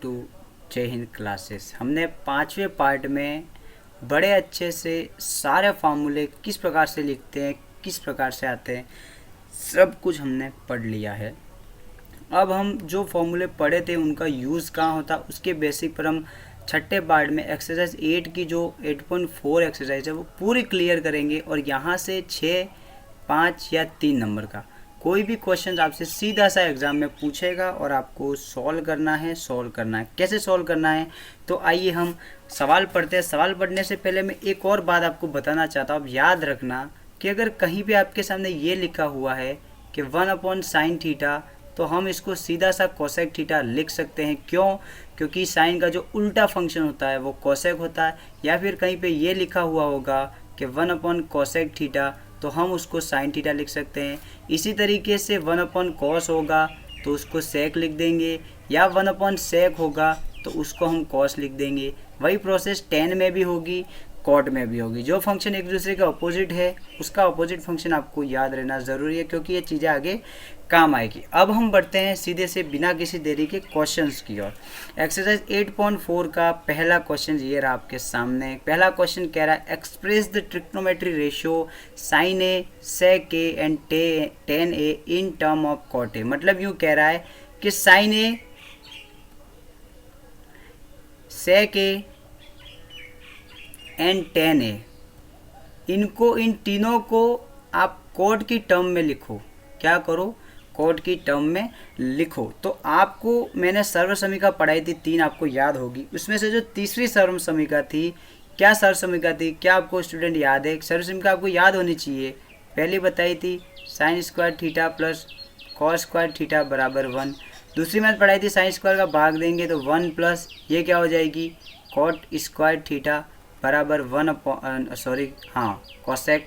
To जय Hind classes. हमने 5वें पार्ट में बड़े अच्छे से सारे फार्मूले किस प्रकार से लिखते हैं, किस प्रकार से आते हैं, सब कुछ हमने पढ़ लिया है। अब हम जो फार्मूले पढ़े थे उनका यूज़ कहाँ होता, उसके बेसिक पर हम छठे पार्ट में एक्सरसाइज 8 की जो 8.4 एक्सरसाइज है वो पूरी क्लियर करेंगे। और यहाँ से 6, 5 या 3 नंबर का कोई भी क्वेश्चन आपसे सीधा सा एग्ज़ाम में पूछेगा और आपको सॉल्व करना है। कैसे सॉल्व करना है, तो आइए हम सवाल पढ़ते हैं। सवाल पढ़ने से पहले मैं एक और बात आपको बताना चाहता हूँ। आप याद रखना कि अगर कहीं भी आपके सामने ये लिखा हुआ है कि 1/sin थीटा, तो हम इसको सीधा सा कोसेक थीटा लिख सकते हैं। क्यों? क्योंकि साइन का जो उल्टा फंक्शन होता है वो कोसेक होता है। या फिर कहीं पे ये लिखा हुआ होगा कि 1/कोसेक थीटा, तो हम उसको साइन थीटा लिख सकते हैं। इसी तरीके से 1/कॉस होगा तो उसको सेक लिख देंगे, या 1/सेक होगा तो उसको हम कॉस लिख देंगे। वही प्रोसेस टेन में भी होगी, कॉट में भी होगी। जो फंक्शन एक दूसरे के अपोजिट है उसका अपोजिट फंक्शन आपको याद रहना ज़रूरी है, क्योंकि ये चीज़ें आगे काम आएगी। अब हम बढ़ते हैं सीधे से बिना किसी देरी के क्वेश्चंस की ओर। एक्सरसाइज 8.4 का पहला क्वेश्चन ये रहा आपके सामने। पहला क्वेश्चन कह रहा है express the trigonometry ratio sine A, sec A and tan A in term of cot A. मतलब यूँ कह रहा है कि sine A, sec A and tan A, इन तीनों को आप कोट की टर्म में लिखो। क्या करो? कोट की टर्म में लिखो। तो आपको मैंने सर्व समीका पढ़ाई थी, 3 आपको याद होगी। उसमें से जो तीसरी सर्व समीका थी, क्या सर्व समीका थी, क्या आपको स्टूडेंट याद है? सर्व समीका आपको याद होनी चाहिए। पहली बताई थी sign square theta plus cos square theta बराबर 1। दूसरी मैंने पढ़ाई थी साइन स्क्वायर का भाग देंगे तो 1 प्लस ये क्या हो जाएगी, कॉट स्क्वायर थीटा बराबर कोसेक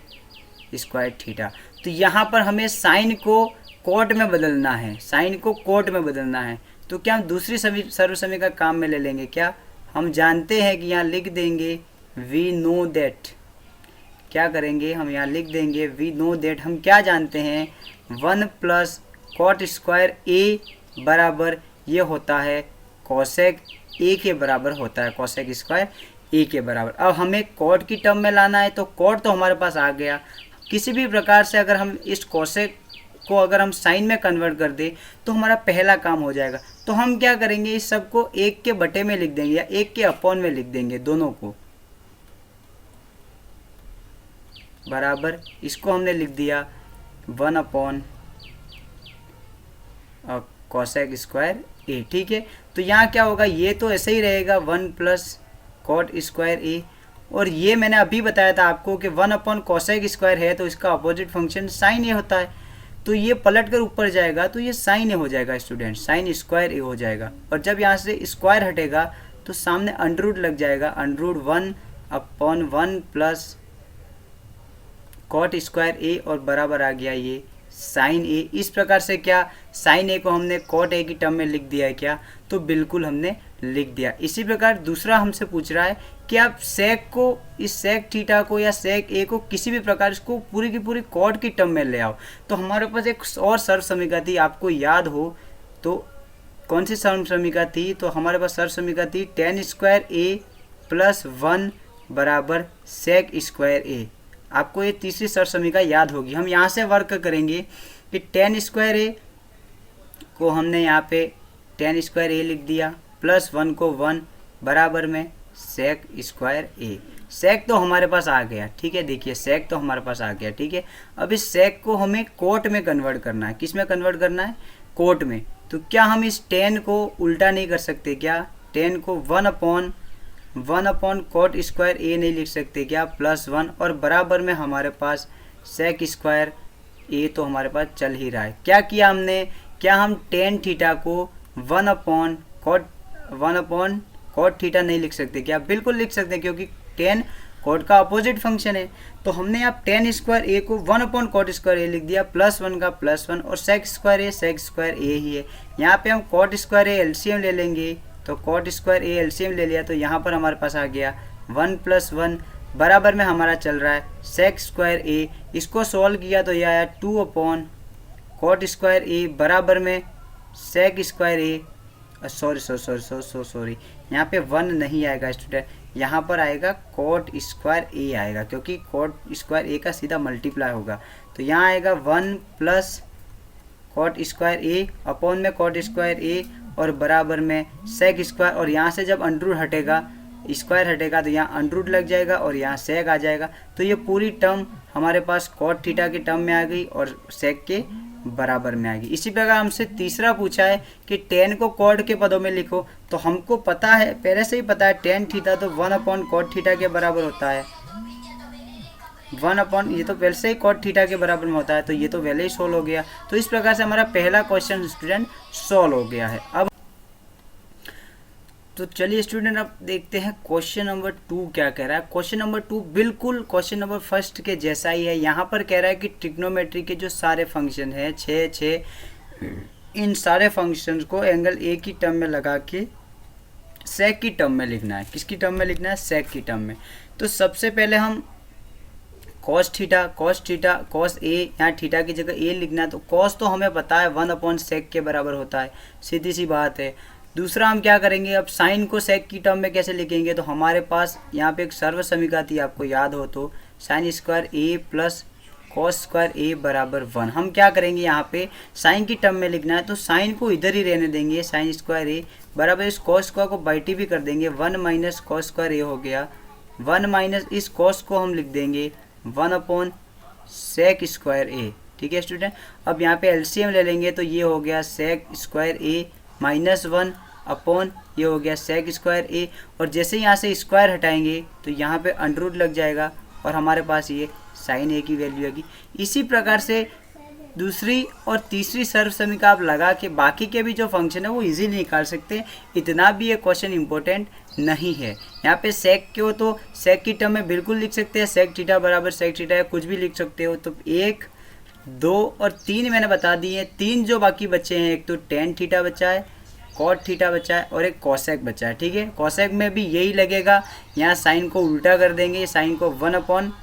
स्क्वायर थीटा। तो यहाँ पर हमें साइन को कोट में बदलना है, साइन को कोट में बदलना है। तो क्या हम दूसरी सर्व समीका काम में ले लेंगे? क्या हम जानते हैं कि यहाँ लिख देंगे वी नो दैट। क्या करेंगे? हम यहाँ लिख देंगे वी नो दैट। हम क्या जानते हैं? 1 प्लस कॉट स्क्वायर ए बराबर ये होता है कोसेक ए के बराबर होता है, कोसेक स्क्वायर ए के बराबर। अब हमें कॉट की टर्म में लाना है, तो कॉट तो हमारे पास आ गया। किसी भी प्रकार से अगर हम इस कोसेक को अगर हम साइन में कन्वर्ट कर दे तो हमारा पहला काम हो जाएगा। तो हम क्या करेंगे, इस सब को 1 के बटे में लिख देंगे या 1 के अपॉन में लिख देंगे, दोनों को बराबर। इसको हमने लिख दिया 1/कोसेक स्क्वायर ए। ठीक है, तो यहाँ क्या होगा, ये तो ऐसे ही रहेगा 1 प्लस कॉट स्क्वायर ए। और ये मैंने अभी बताया था आपको कि 1/कोसेक स्क्वायर है तो इसका अपोजिट फंक्शन साइन ए होता है। तो ये पलट कर ऊपर जाएगा तो ये साइन ए हो जाएगा स्टूडेंट, साइन स्क्वायर ए हो जाएगा। और जब यहाँ से स्क्वायर हटेगा तो सामने अंडररूट लग जाएगा, अंडररूट 1/1 प्लस कॉट स्क्वायर ए और बराबर आ गया ये साइन ए। इस प्रकार से क्या साइन ए को हमने कॉट ए की टर्म में लिख दिया है क्या? तो बिल्कुल हमने लिख दिया। इसी प्रकार दूसरा हमसे पूछ रहा है कि आप सेक को, इस सेक थीटा को या सेक ए को किसी भी प्रकार इसको पूरी की पूरी कॉट की टर्म में ले आओ। तो हमारे पास एक और सर्व समीका थी, आपको याद हो तो कौन सी सर्व समीका थी? तो हमारे पास सर्व समीका थी टेन स्क्वायर ए प्लस 1 बराबर सेक स्क्वायर ए। आपको ये तीसरी सर्व समीका याद होगी। हम यहाँ से वर्क करेंगे कि टेन स्क्वायर ए को हमने यहाँ पे टेन स्क्वायर ए लिख दिया, प्लस 1 को 1 बराबर में सेक स्क्वायर ए। सेक तो हमारे पास आ गया, ठीक है। देखिए सेक तो हमारे पास आ गया, ठीक है। अब इस सेक को हमें कोट में कन्वर्ट करना है। किस में कन्वर्ट करना है? कोट में। तो क्या हम इस 10 को उल्टा नहीं कर सकते क्या? 10 को 1/1 कॉट स्क्वायर ए नहीं लिख सकते क्या? प्लस 1 और बराबर में हमारे पास सेक स्क्वायर ए तो हमारे पास चल ही रहा है। क्या किया हमने? क्या हम टेन थीटा को 1/कॉट थीटा नहीं लिख सकते क्या? बिल्कुल लिख सकते हैं, क्योंकि टेन कॉट का अपोजिट फंक्शन है। तो हमने यहाँ टेन स्क्वायर ए को 1/कॉट स्क्वायर ए लिख दिया, प्लस 1 का प्लस 1 और सेक स्क्वायर ए ही है। यहाँ पे हम कॉट स्क्वायर ए एलसीएम ले लेंगे, तो कॉट स्क्वायर ए एलसीएम ले लिया तो यहाँ पर हमारे पास आ गया 1 + 1 बराबर में हमारा चल रहा है सेक स्क्वायर ए। इसको सॉल्व किया तो यह आया 2/कॉट स्क्वायर ए बराबर में सेक स्क्वायर ए सॉरी, यहाँ पे 1 नहीं आएगा स्टूडेंट, यहाँ पर आएगा कॉट स्क्वायर ए आएगा, क्योंकि कॉट स्क्वायर ए का सीधा मल्टीप्लाई होगा। तो यहाँ आएगा 1 प्लस कॉट स्क्वायर ए अपॉन में कॉट स्क्वायर ए और बराबर में सेक स्क्वायर, और यहाँ से जब अंडररूट हटेगा, स्क्वायर हटेगा, तो यहाँ अंडररूट लग जाएगा और यहाँ सेक आ जाएगा। तो ये पूरी टर्म हमारे पास कॉट थीटा की टर्म में आ गई और सेक के बराबर में आएगी। इसी प्रकार हमसे तीसरा पूछा है कि टेन को कॉट के पदों में लिखो, तो हमको पता है, पहले से ही पता है टेन थीटा तो 1 अपॉन कॉट थीटा के बराबर होता है। 1 अपॉन, ये तो पहले से ही कॉट थीटा के बराबर में होता है, तो ये तो पहले ही सोल्व हो गया। तो इस प्रकार से हमारा पहला क्वेश्चन स्टूडेंट सोल्व हो गया है। अब तो चलिए स्टूडेंट अब देखते हैं क्वेश्चन नंबर 2 क्या कह रहा है। क्वेश्चन नंबर 2 बिल्कुल क्वेश्चन नंबर फर्स्ट के जैसा ही है। यहाँ पर कह रहा है कि ट्रिग्नोमेट्री के जो सारे फंक्शन है 6, इन सारे फंक्शंस को एंगल ए की टर्म में लगा के सेक की टर्म में लिखना है। किसकी टर्म में लिखना है? सेक की टर्म में। तो सबसे पहले हम कॉस थीटा कॉस ए, यहाँ थीटा की जगह ए लिखना है। तो कॉस तो हमें पता है 1 अपॉन सेक के बराबर होता है, सीधी सी बात है। दूसरा हम क्या करेंगे, अब साइन को सेक की टर्म में कैसे लिखेंगे, तो हमारे पास यहाँ पे एक सर्व समीकरण थी, आपको याद हो तो, साइन स्क्वायर ए प्लस कॉस स्क्वायर ए बराबर 1। हम क्या करेंगे, यहाँ पे साइन की टर्म में लिखना है, तो साइन को इधर ही रहने देंगे, साइन स्क्वायर ए बराबर इस कॉस स्क्वायर को बाई टी भी कर देंगे, 1 माइनस कॉस स्क्वायर ए हो गया, 1 माइनस इस कॉस को हम लिख देंगे 1 अपॉन सेक स्क्वायर ए। ठीक है स्टूडेंट, अब यहाँ पे एलसीएम ले लेंगे, तो ये हो गया सेक स्क्वायर ए माइनस 1 अपॉन ये हो गया सेक स्क्वायर ए, और जैसे यहाँ से स्क्वायर हटाएंगे तो यहाँ पे अंडररूट लग जाएगा और हमारे पास ये साइन ए की वैल्यू आएगी। इसी प्रकार से दूसरी और तीसरी सर्व समीकरण आप लगा के बाकी के भी जो फंक्शन है वो इजीली निकाल सकते हैं। इतना भी ये क्वेश्चन इंपॉर्टेंट नहीं है। यहाँ पे सेक को तो सेक की टर्म में बिल्कुल लिख सकते हैं, सेक थीटा बराबर सेक थीटा, या कुछ भी लिख सकते हो। तो 1, 2 और 3 मैंने बता दिए। 3 जो बाकी बच्चे हैं, एक तो टेन थीटा बचा है, कॉट थीटा बचा है और एक कॉसेक बचा है। ठीक है, कॉसेक में भी यही लगेगा, यहाँ साइन को उल्टा कर देंगे, साइन को 1 अपॉन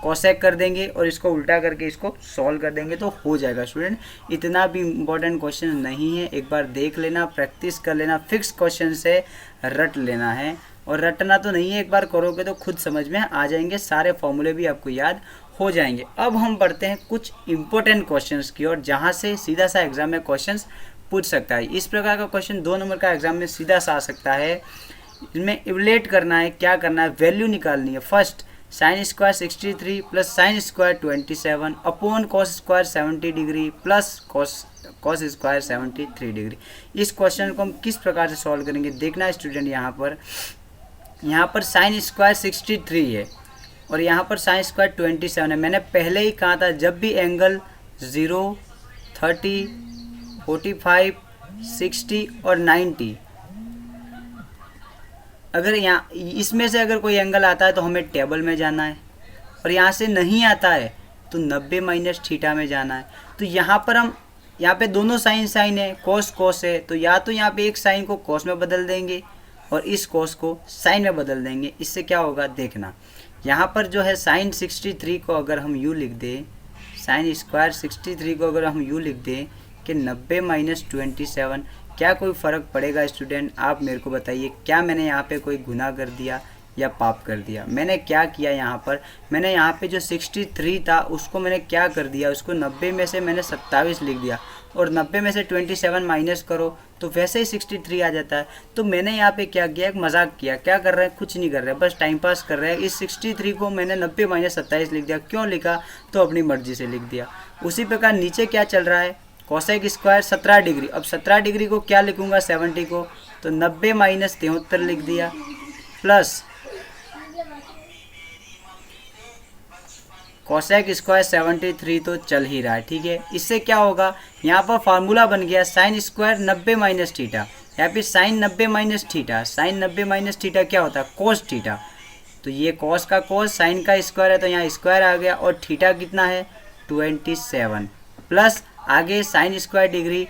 कॉसेक कर देंगे और इसको उल्टा करके इसको सॉल्व कर देंगे तो हो जाएगा स्टूडेंट। इतना भी इम्पोर्टेंट क्वेश्चन नहीं है, एक बार देख लेना, प्रैक्टिस कर लेना, फिक्स क्वेश्चन से रट लेना है। और रटना तो नहीं है, एक बार करोगे तो खुद समझ में आ जाएंगे, सारे फॉर्मूले भी आपको याद हो जाएंगे। अब हम बढ़ते हैं कुछ इंपॉर्टेंट क्वेश्चंस की ओर, जहाँ से सीधा सा एग्जाम में क्वेश्चंस पूछ सकता है। इस प्रकार का क्वेश्चन 2 नंबर का एग्जाम में सीधा सा आ सकता है। इसमें इवलेट करना है, क्या करना है, वैल्यू निकालनी है। First sine square 63 plus sine square 27 upon cos square 70 degree plus cos square 73 degree. इस क्वेश्चन को हम किस प्रकार से सॉल्व करेंगे देखना है स्टूडेंट। यहाँ पर साइन स्क्वायर 63 है और यहाँ पर साइन स्क्वायर 27 है। मैंने पहले ही कहा था जब भी एंगल 0, 30, 45, 60 और 90, अगर यहाँ इसमें से अगर कोई एंगल आता है तो हमें टेबल में जाना है, और यहाँ से नहीं आता है तो 90 माइनस थीटा में जाना है। तो यहाँ पर हम, यहाँ पे दोनों साइन है, कॉस है, तो या तो यहाँ पे एक साइन को कॉस में बदल देंगे और इस कॉस को साइन में बदल देंगे। इससे क्या होगा देखना, यहाँ पर जो है साइन 63 को अगर हम यूँ लिख दें, साइन स्क्वायर 63 को अगर हम यूँ लिख दें कि 90 माइनस 27, क्या कोई फ़र्क पड़ेगा स्टूडेंट? आप मेरे को बताइए, क्या मैंने यहाँ पे कोई गुनाह कर दिया या पाप कर दिया? मैंने क्या किया यहाँ पर, मैंने यहाँ पे जो 63 था उसको मैंने क्या कर दिया, उसको 90 में से मैंने 27 लिख दिया, और 90 में से 27 माइनस करो तो वैसे ही 63 आ जाता है। तो मैंने यहाँ पे क्या किया, एक मजाक किया। क्या कर रहे हैं, कुछ नहीं कर रहे हैं, बस टाइम पास कर रहे हैं। इस 63 को मैंने 90 माइनस 27 लिख दिया। क्यों लिखा, तो अपनी मर्जी से लिख दिया। उसी प्रकार नीचे क्या चल रहा है, कोसेक स्क्वायर 17 डिग्री। अब 17 डिग्री को क्या लिखूंगा, 70 को, तो 90 माइनस 73 लिख दिया, प्लस कोसेक स्क्वायर 73 तो चल ही रहा है। ठीक है, इससे क्या होगा, यहाँ पर फार्मूला बन गया साइन स्क्वायर 90 माइनस थीटा, यहाँ पे sine 90 minus theta, sine 90 minus theta क्या होता है, कोस थीटा। तो ये कोस का कोस, साइन का स्क्वायर है तो यहाँ स्क्वायर आ गया, और थीटा कितना है 27, प्लस आगे sine square degree,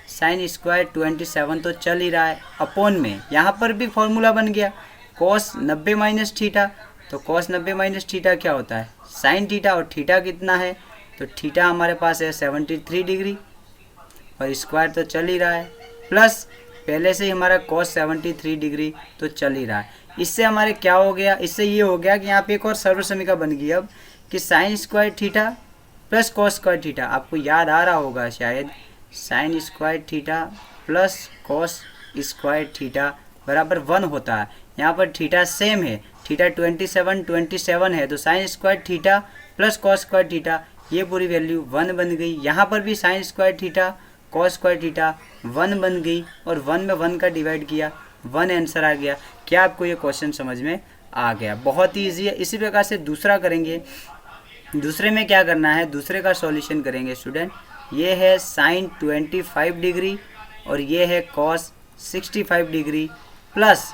sine square 27 तो चल ही रहा है, अपॉन में यहाँ पर भी फॉर्मूला बन गया कॉस 90 माइनस थीटा। तो कॉस 90 माइनस थीटा क्या होता है, साइन थीटा, और थीटा कितना है, तो थीटा हमारे पास है 73 डिग्री, और स्क्वायर तो चल ही रहा है, प्लस पहले से ही हमारा cos 73 डिग्री तो चल ही रहा है। इससे हमारे क्या हो गया, इससे ये हो गया कि यहाँ पे एक और सर्व समीकरण बन गई अब कि sign square theta plus cos square theta, आपको याद आ रहा होगा शायद, sign square theta plus cos square theta बराबर 1 होता है। यहाँ पर थीटा सेम है, थीटा 27 है, तो sine square theta plus cos square theta ये पूरी वैल्यू 1 बन गई। यहाँ पर भी sign square theta cos square theta 1 बन गई और 1 में 1 का डिवाइड किया, 1 आंसर आ गया। क्या आपको ये क्वेश्चन समझ में आ गया? बहुत ही ईजी है। इसी प्रकार से दूसरा करेंगे। दूसरे में क्या करना है, दूसरे का सॉल्यूशन करेंगे स्टूडेंट। ये है साइन 25 डिग्री और ये है cos 65 degree plus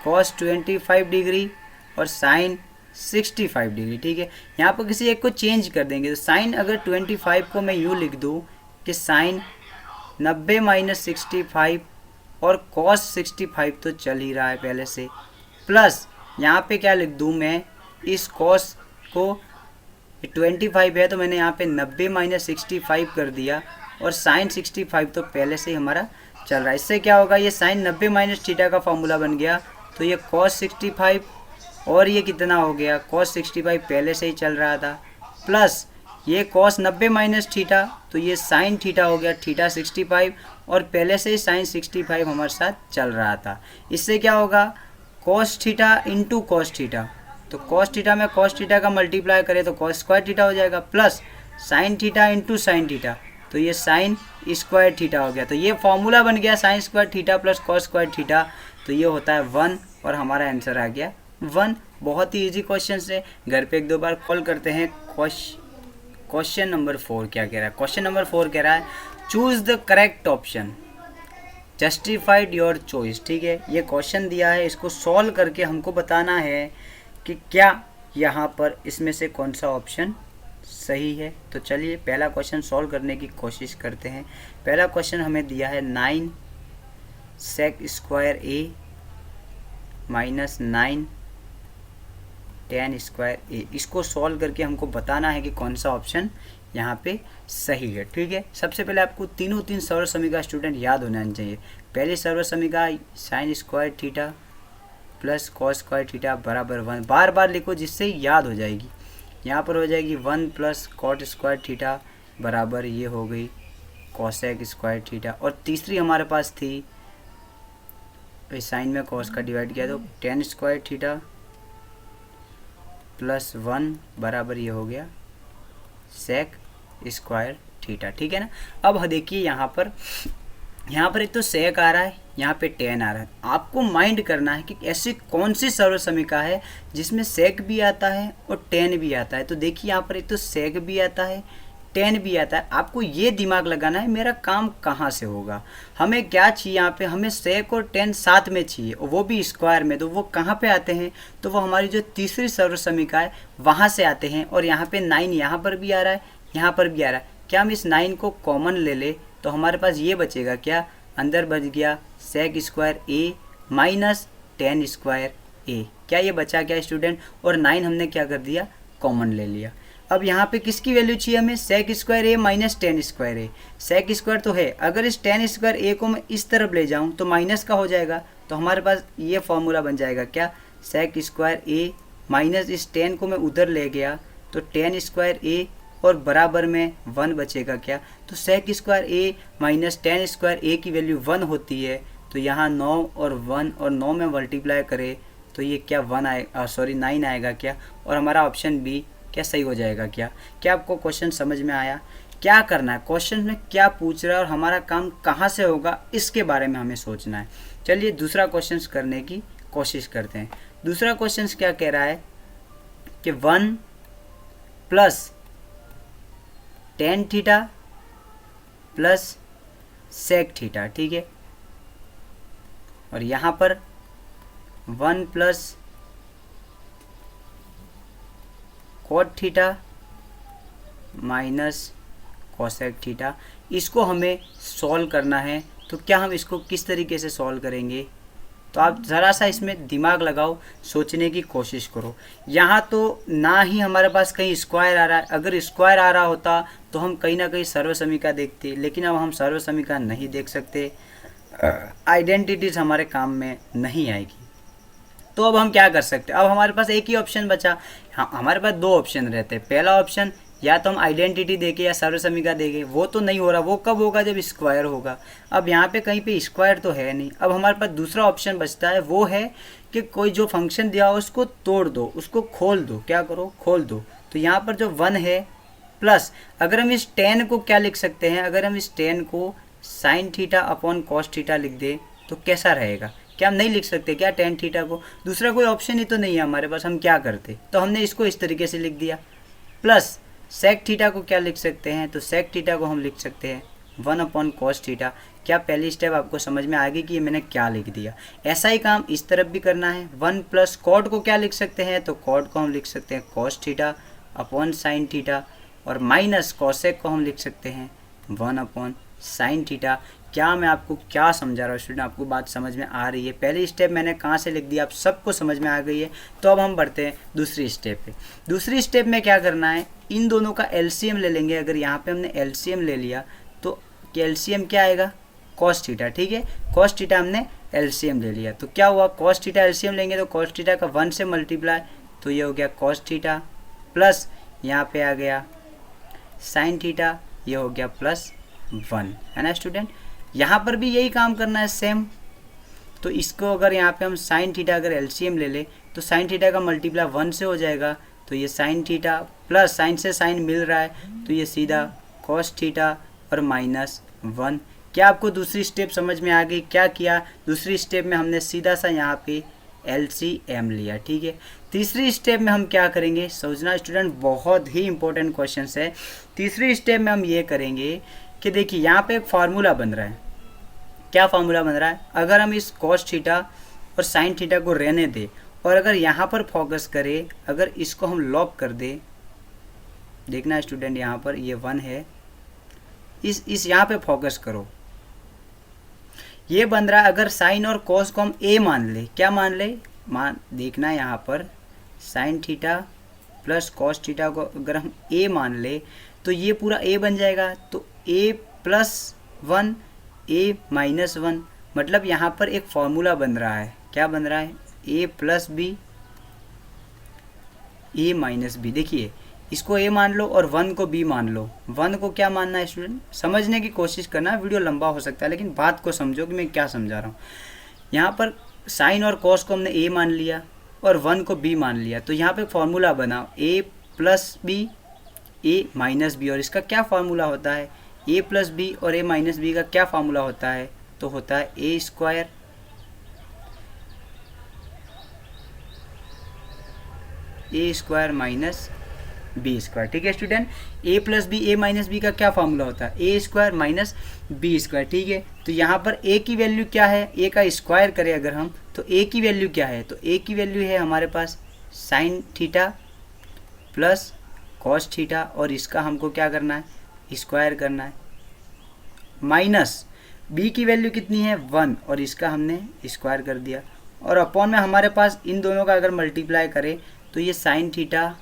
cos 25 degree और साइन 65 डिग्री। ठीक है, यहाँ पर किसी एक को चेंज कर देंगे। तो साइन अगर 25 को मैं यूँ लिख दूँ कि साइन 90 माइनस 65 और कॉस 65 तो चल ही रहा है पहले से, प्लस यहाँ पे क्या लिख दूँ मैं, इस कॉस को 25 है तो मैंने यहाँ पे 90 माइनस 65 कर दिया और साइन 65 तो पहले से ही हमारा चल रहा है। इससे क्या होगा, ये साइन 90 माइनस थीटा का फॉर्मूला बन गया, तो ये कॉस 65 और ये कितना हो गया, कॉस 65 पहले से ही चल रहा था, प्लस ये कॉस 90 माइनस थीटा तो ये साइन थीटा हो गया, थीटा 65 और पहले से ही साइन 65 हमारे साथ चल रहा था। इससे क्या होगा, cos theta into cos theta, तो कॉस थीटा में कॉस थीटा का मल्टीप्लाई करें तो कॉस स्क्वायर थीटा हो जाएगा, plus sine theta into sine theta तो ये साइन स्क्वायर थीटा हो गया। तो ये फॉर्मूला बन गया sign square theta plus cos square theta, तो ये होता है 1 और हमारा आंसर आ गया 1। बहुत ही इजी क्वेश्चन है, घर पे एक दो बार कॉल करते हैं। क्वेश्चन नंबर 4 क्या कह रहा है, क्वेश्चन नंबर 4 कह रहा है choose the correct option, justified your choice. ठीक है, ये क्वेश्चन दिया है, इसको सॉल्व करके हमको बताना है कि क्या यहाँ पर इसमें से कौन सा ऑप्शन सही है। तो चलिए पहला क्वेश्चन सॉल्व करने की कोशिश करते हैं। पहला क्वेश्चन हमें दिया है 9 सेक स्क्वायर ए माइनस 9 टेन स्क्वायर ए। इसको सॉल्व करके हमको बताना है कि कौन सा ऑप्शन यहाँ पे सही है। ठीक है, सबसे पहले आपको तीन सर्व समीकरण स्टूडेंट याद होना चाहिए। पहली सर्व समीकरण sign square theta plus cos square theta बराबर 1, बार बार लिखो जिससे याद हो जाएगी। यहाँ पर हो जाएगी 1 प्लस कॉट स्क्वायर थीटा बराबर ये हो गई कॉसेक स्क्वायर थीटा, और तीसरी हमारे पास थी साइन में कॉस का डिवाइड किया तो टेन स्क्वायर थीटा प्लस 1 बराबर ये हो गया सेक स्क्वायर थीटा। ठीक है ना। अब देखिए यहाँ पर एक तो सेक आ रहा है, यहाँ पे टेन आ रहा है। आपको माइंड करना है कि ऐसी कौन सी सर्व समीकरण है जिसमें सेक भी आता है और टेन भी आता है। तो देखिए यहाँ पर एक तो सेक भी आता है, टेन भी आता है। आपको ये दिमाग लगाना है मेरा काम कहाँ से होगा, हमें क्या चाहिए। यहाँ पे हमें सेक और टेन साथ में चाहिए और वो भी स्क्वायर में। तो वो कहाँ पे आते हैं, तो वो हमारी जो तीसरी सर्व समीकरण है वहाँ से आते हैं। और यहाँ पे 9 यहाँ पर भी आ रहा है, यहाँ पर भी आ रहा है। क्या हम इस 9 को कॉमन ले ले तो हमारे पास ये बचेगा, क्या अंदर बच गया सेक स्क्वायर ए माइनस टेन स्क्वायर ए। क्या ये बचा क्या स्टूडेंट, और 9 हमने क्या कर दिया, कॉमन ले लिया। अब यहाँ पे किसकी वैल्यू चाहिए हमें, सेक स्क्वायर ए माइनस टेन स्क्वायर ए। सेक स्क्वायर तो है, अगर इस टेन स्क्वायर ए को मैं इस तरफ ले जाऊँ तो माइनस का हो जाएगा। तो हमारे पास ये फॉर्मूला बन जाएगा, क्या सेक स्क्वायर ए माइनस इस टेन को मैं उधर ले गया तो टेन स्क्वायर ए और बराबर में 1 बचेगा। क्या, तो सेक स्क्वायर ए माइनस टेन स्क्वायर ए की वैल्यू 1 होती है। तो यहाँ 9 और 1 और 9 में मल्टीप्लाई करें तो ये क्या 9 आएगा क्या, और हमारा ऑप्शन बी क्या सही हो जाएगा। क्या आपको क्वेश्चन समझ में आया, क्या करना है, क्वेश्चन में क्या पूछ रहा है और हमारा काम कहाँ से होगा, इसके बारे में हमें सोचना है। चलिए दूसरा क्वेश्चन करने की कोशिश करते हैं। दूसरा क्वेश्चन क्या कह रहा है कि 1 plus tan theta plus sec theta. ठीक है, और यहाँ पर 1 plus cot theta minus cosec theta. इसको हमें सॉल्व करना है। तो क्या हम इसको किस तरीके से सॉल्व करेंगे, तो आप ज़रा सा इसमें दिमाग लगाओ, सोचने की कोशिश करो। यहाँ तो ना ही हमारे पास कहीं स्क्वायर आ रहा है, अगर स्क्वायर आ रहा होता तो हम कहीं ना कहीं सर्व समीकरण देखते, लेकिन अब हम सर्व समीकरण नहीं देख सकते। आइडेंटिटीज हमारे काम में नहीं आएगी। तो अब हम क्या कर सकते हैं, अब हमारे पास एक ही ऑप्शन बचा। हाँ, हमारे पास दो ऑप्शन रहते हैं। पहला ऑप्शन या तो हम आइडेंटिटी देके या सर्वसमीका देंगे, वो तो नहीं हो रहा, वो कब होगा जब स्क्वायर होगा। अब यहाँ पे कहीं पे स्क्वायर तो है नहीं। अब हमारे पास दूसरा ऑप्शन बचता है, वो है कि कोई जो फंक्शन दिया हो उसको तोड़ दो, उसको खोल दो। क्या करो, खोल दो। तो यहाँ पर जो 1 है प्लस, अगर हम इस 10 को क्या लिख सकते हैं, अगर हम इस 10 को sine theta upon cos theta लिख दे तो कैसा रहेगा। क्या हम नहीं लिख सकते क्या टेन थीटा को? दूसरा कोई ऑप्शन ही तो नहीं है हमारे पास, हम क्या करते। तो हमने इसको इस तरीके से लिख दिया। प्लस सेक थीटा को क्या लिख सकते हैं, तो सेक थीटा को हम लिख सकते हैं 1 अपॉन कॉस थीटा। क्या पहली स्टेप आपको समझ में आ गई कि ये मैंने क्या लिख दिया। ऐसा ही काम इस तरफ भी करना है। 1 प्लस कॉट को क्या लिख सकते हैं, तो कॉट को हम लिख सकते हैं cos theta upon sine theta, और माइनस कॉसेक को हम लिख सकते हैं 1 अपॉन साइन थीटा। क्या मैं आपको क्या समझा रहा हूँ स्टूडेंट, आपको बात समझ में आ रही है? पहली स्टेप मैंने कहाँ से लिख दिया, आप सबको समझ में आ गई है। तो अब हम बढ़ते हैं दूसरी स्टेप पे। दूसरी स्टेप में क्या करना है, इन दोनों का एलसीएम ले लेंगे। अगर यहाँ पे हमने एलसीएम ले लिया तो एलसीएम क्या आएगा, कॉस थीटा। ठीक है, कॉस थीटा हमने एलसीएम ले लिया तो क्या हुआ, कॉस थीटा एलसीएम लेंगे तो कॉस थीटा का 1 से मल्टीप्लाई, तो ये हो गया कॉस थीटा, प्लस यहाँ पे आ गया साइन थीटा, ये हो गया प्लस 1, है ना स्टूडेंट। यहाँ पर भी यही काम करना है सेम। तो इसको अगर यहाँ पे हम साइन थीटा अगर एलसीएम ले ले तो साइन थीटा का मल्टीप्लाई 1 से हो जाएगा, तो ये साइन थीटा प्लस साइन से साइन मिल रहा है तो ये सीधा कॉस थीटा और माइनस 1। क्या आपको दूसरी स्टेप समझ में आ गई? क्या किया दूसरी स्टेप में, हमने सीधा सा यहाँ पे एलसीएम लिया। ठीक है, तीसरी स्टेप में हम क्या करेंगे, सोचना स्टूडेंट, बहुत ही इंपॉर्टेंट क्वेश्चन है। तीसरी स्टेप में हम ये करेंगे कि देखिए यहाँ पे एक फार्मूला बन रहा है। क्या फार्मूला बन रहा है, अगर हम इस कॉस थीटा और साइन थीटा को रहने दें और अगर यहाँ पर फोकस करें, अगर इसको हम लॉक कर दें, देखना स्टूडेंट यहाँ पर ये 1 है, इस यहाँ पे फोकस करो, ये बन रहा है। अगर साइन और कॉस को हम ए मान ले, क्या मान ले, देखना यहाँ पर sign theta plus cos theta को अगर हम ए मान ले तो ये पूरा ए बन जाएगा। तो ए प्लस 1 ए माइनस 1, मतलब यहाँ पर एक फॉर्मूला बन रहा है। क्या बन रहा है, ए प्लस बी ए माइनस बी। देखिए इसको ए मान लो और 1 को बी मान लो। 1 को क्या मानना है स्टूडेंट, समझने की कोशिश करना, वीडियो लंबा हो सकता है लेकिन बात को समझो कि मैं क्या समझा रहा हूँ। यहाँ पर साइन और कॉस को हमने ए मान लिया और 1 को बी मान लिया, तो यहाँ पे फॉर्मूला बना ए प्लस बी ए माइनस बी, और इसका क्या फार्मूला होता है, ए प्लस बी और ए माइनस बी का क्या फार्मूला होता है, तो होता है ए स्क्वायर माइनस बी स्क्वायर। ठीक है स्टूडेंट, ए प्लस बी ए माइनस बी का क्या फार्मूला होता है, ए स्क्वायर माइनस बी स्क्वायर। ठीक है, तो यहाँ पर ए की वैल्यू क्या है, ए का स्क्वायर करें अगर हम तो ए की वैल्यू क्या है, तो ए की वैल्यू है हमारे पास sine theta plus cos theta, और इसका हमको क्या करना है, स्क्वायर करना है, माइनस बी की वैल्यू कितनी है 1 और इसका हमने स्क्वायर कर दिया, और अपॉन में हमारे पास इन दोनों का अगर मल्टीप्लाई करें तो ये sine theta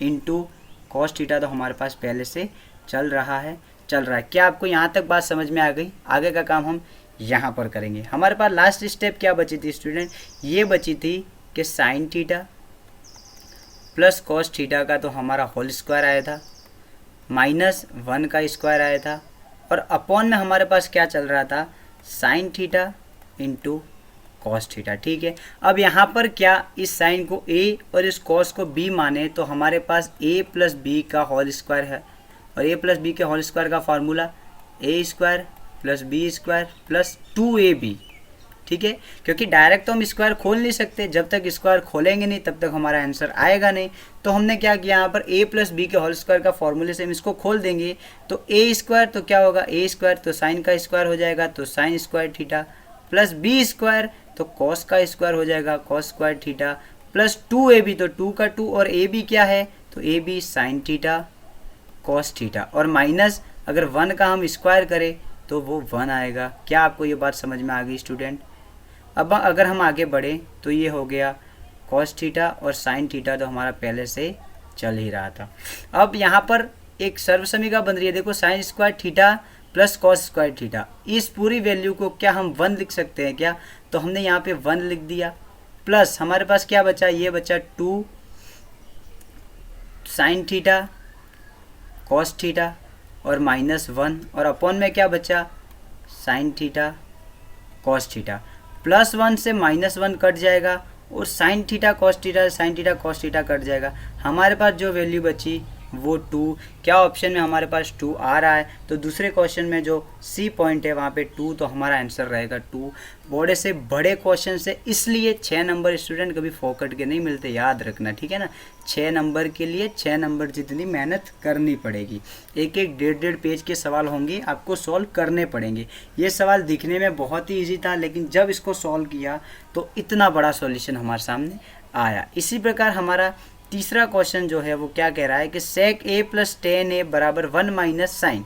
into cos theta तो हमारे पास पहले से चल रहा है। क्या आपको यहाँ तक बात समझ में आ गई? आगे का काम हम यहाँ पर करेंगे। हमारे पास लास्ट स्टेप क्या बची थी स्टूडेंट, ये बची थी कि sign theta plus cos theta का तो हमारा होल स्क्वायर आया था, माइनस 1 का स्क्वायर आया था, और अपॉन में हमारे पास क्या चल रहा था, sine theta into cos theta. ठीक है, अब यहाँ पर क्या इस साइन को ए और इस कॉस को बी माने तो हमारे पास ए प्लस बी का होल स्क्वायर है, और ए प्लस बी के होल स्क्वायर का formula A square plus B square plus 2ab। ठीक है, क्योंकि डायरेक्ट तो हम स्क्वायर खोल नहीं सकते, जब तक स्क्वायर खोलेंगे नहीं तब तक हमारा आंसर आएगा नहीं। तो हमने क्या किया, यहाँ पर ए प्लस बी के होल स्क्वायर का फॉर्मूले से हम इसको खोल देंगे, तो ए स्क्वायर तो क्या होगा, ए स्क्वायर तो साइन का स्क्वायर हो जाएगा, तो sine square theta, plus B square तो कॉस का स्क्वायर हो जाएगा, cos square theta, plus 2ab तो 2 का 2 और ab क्या है, तो ab sine theta cos theta, और माइनस अगर 1 का हम स्क्वायर करें तो वो 1 आएगा। क्या आपको ये बात समझ में आ गई स्टूडेंट? अब अगर हम आगे बढ़े तो ये हो गया कॉस थीटा और साइन थीटा तो हमारा पहले से चल ही रहा था। अब यहाँ पर एक सर्वसमीका बन रही है, देखो sign square theta plus cos square theta. इस पूरी वैल्यू को क्या हम 1 लिख सकते हैं क्या? तो हमने यहाँ पे 1 लिख दिया, प्लस हमारे पास क्या बचा, ये बचा 2 साइन थीटा कॉस थीटा और -1 और अपॉन में क्या बचा, साइन थीटा कॉस थीटा। +1 से -1 कट जाएगा और sine theta cos theta sine theta cos theta cut जाएगा। हमारे पास जो वैल्यू बची वो 2। क्या ऑप्शन में हमारे पास 2 आ रहा है? तो दूसरे क्वेश्चन में जो सी पॉइंट है वहाँ पे 2, तो हमारा आंसर रहेगा 2। बड़े से बड़े क्वेश्चन से, इसलिए 6 नंबर स्टूडेंट कभी फोकट के नहीं मिलते, याद रखना, ठीक है ना। 6 नंबर के लिए 6 नंबर जितनी मेहनत करनी पड़ेगी। एक एक 1.5 पेज के सवाल होंगे, आपको सॉल्व करने पड़ेंगे। ये सवाल दिखने में बहुत ही ईजी था, लेकिन जब इसको सॉल्व किया तो इतना बड़ा सॉल्यूशन हमारे सामने आया। इसी प्रकार हमारा तीसरा क्वेश्चन जो है वो क्या कह रहा है कि sec a + tan a = 1 - sin।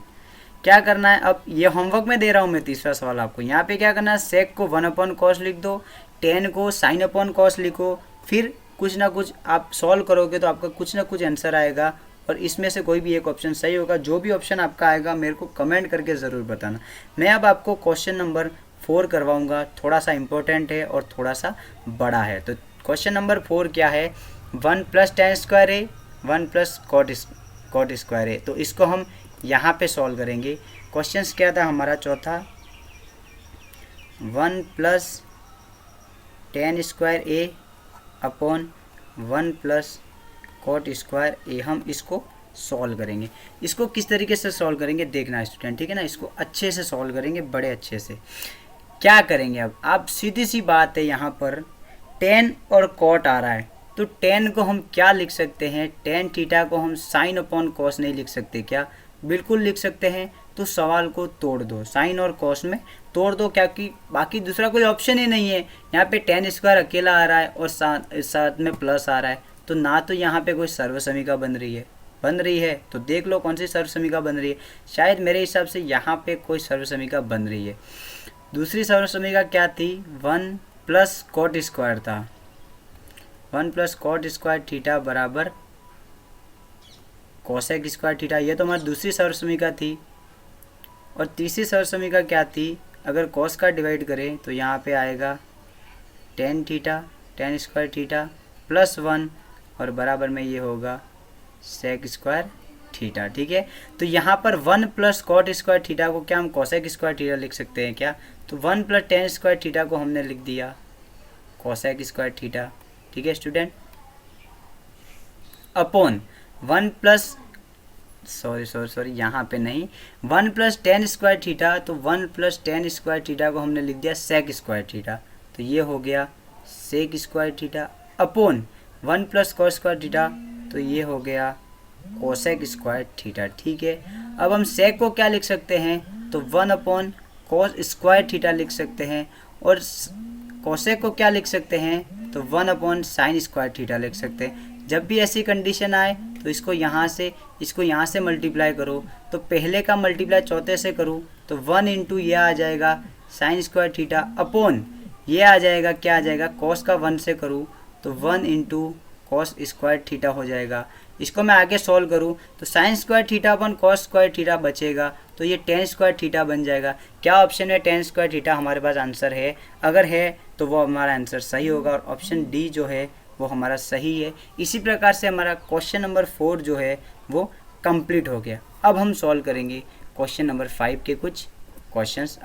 क्या करना है, अब ये होमवर्क में दे रहा हूँ मैं तीसरा सवाल आपको। यहाँ पे क्या करना है, sec को 1/cos लिख दो, tan को sin/cos लिखो, फिर कुछ ना कुछ आप सॉल्व करोगे तो आपका कुछ ना कुछ आंसर आएगा और इसमें से कोई भी एक ऑप्शन सही होगा। जो भी ऑप्शन आपका आएगा मेरे को कमेंट करके ज़रूर बताना। मैं अब आपको क्वेश्चन नंबर 4 करवाऊँगा, थोड़ा सा इम्पोर्टेंट है और थोड़ा सा बड़ा है। तो क्वेश्चन नंबर 4 क्या है, 1 + tan square a 1 + cot square a। तो इसको हम यहाँ पे सॉल्व करेंगे। क्वेश्चंस क्या था हमारा चौथा, 1 + tan square a upon 1 + cot square a। हम इसको सॉल्व करेंगे। इसको किस तरीके से सॉल्व करेंगे देखना स्टूडेंट, ठीक है ना। इसको अच्छे से सॉल्व करेंगे, बड़े अच्छे से। क्या करेंगे अब आप, सीधी सी बात है, यहाँ पर tan और cot आ रहा है तो tan को हम क्या लिख सकते हैं, tan थीटा को हम sin/cos नहीं लिख सकते क्या? बिल्कुल लिख सकते हैं। तो सवाल को तोड़ दो, साइन और कॉस में तोड़ दो, क्या कि बाकी दूसरा कोई ऑप्शन ही नहीं है। यहाँ पे tan स्क्वायर अकेला आ रहा है और साथ में प्लस आ रहा है, तो ना तो यहाँ पे कोई सर्वसमीका बन रही है। तो देख लो कौन सी सर्वसमीका बन रही है। शायद मेरे हिसाब से यहाँ पे कोई सर्वसमीका बन रही है। दूसरी सर्वसमीका क्या थी, 1 + cot स्क्वायर था, 1 + cot स्क्वायर थीटा बराबर कोसेक स्क्वायर थीटा। ये तो हमारी दूसरी सर्वसमीका थी। और तीसरी सर्वसमीका क्या थी, अगर कॉस का डिवाइड करें तो यहाँ पे आएगा tan theta tan square theta +1 और बराबर में ये होगा sec स्क्वायर थीटा, ठीक है। तो यहाँ पर 1 + cot स्क्वायर थीटा को क्या हम कोसेक स्क्वायर थीटा लिख सकते हैं क्या? तो 1 + tan स्क्वायर थीटा को हमने लिख दिया कोसेक स्क्वायर थीटा, ठीक है स्टूडेंट, अपॉन 1 + सॉरी यहाँ पे नहीं, 1 + tan स्क्वायर थीटा, तो 1 + tan स्क्वायर थीटा को हमने लिख दिया sec स्क्वायर थीटा, तो ये हो गया sec square theta, upon 1 + cos square theta, तो ये हो गया कोसेक स्क्वायर थीटा, ठीक है। अब हम sec को क्या लिख सकते हैं, तो 1/cos स्क्वायर थीटा लिख सकते हैं, और कोसेक को क्या लिख सकते हैं, तो 1/sin स्क्वायर थीटा लिख सकते हैं। जब भी ऐसी कंडीशन आए तो इसको यहाँ से मल्टीप्लाई करो, तो पहले का मल्टीप्लाई चौथे से करूँ तो 1 × ये आ जाएगा साइन स्क्वायर थीटा, अपॉन ये आ जाएगा, क्या आ जाएगा, कॉस का 1 से करूँ तो 1 × cos स्क्वायर थीटा हो जाएगा। इसको मैं आगे सॉल्व करूँ तो sine square theta upon cos square theta बचेगा, तो ये tan स्क्वायर थीटा बन जाएगा। क्या ऑप्शन में tan स्क्वायर थीटा हमारे पास आंसर है? अगर है तो वो हमारा आंसर सही होगा और ऑप्शन डी जो है वो हमारा सही है। इसी प्रकार से हमारा क्वेश्चन नंबर 4 जो है वो कंप्लीट हो गया। अब हम सॉल्व करेंगे क्वेश्चन नंबर 5 के कुछ क्वेश्चंस।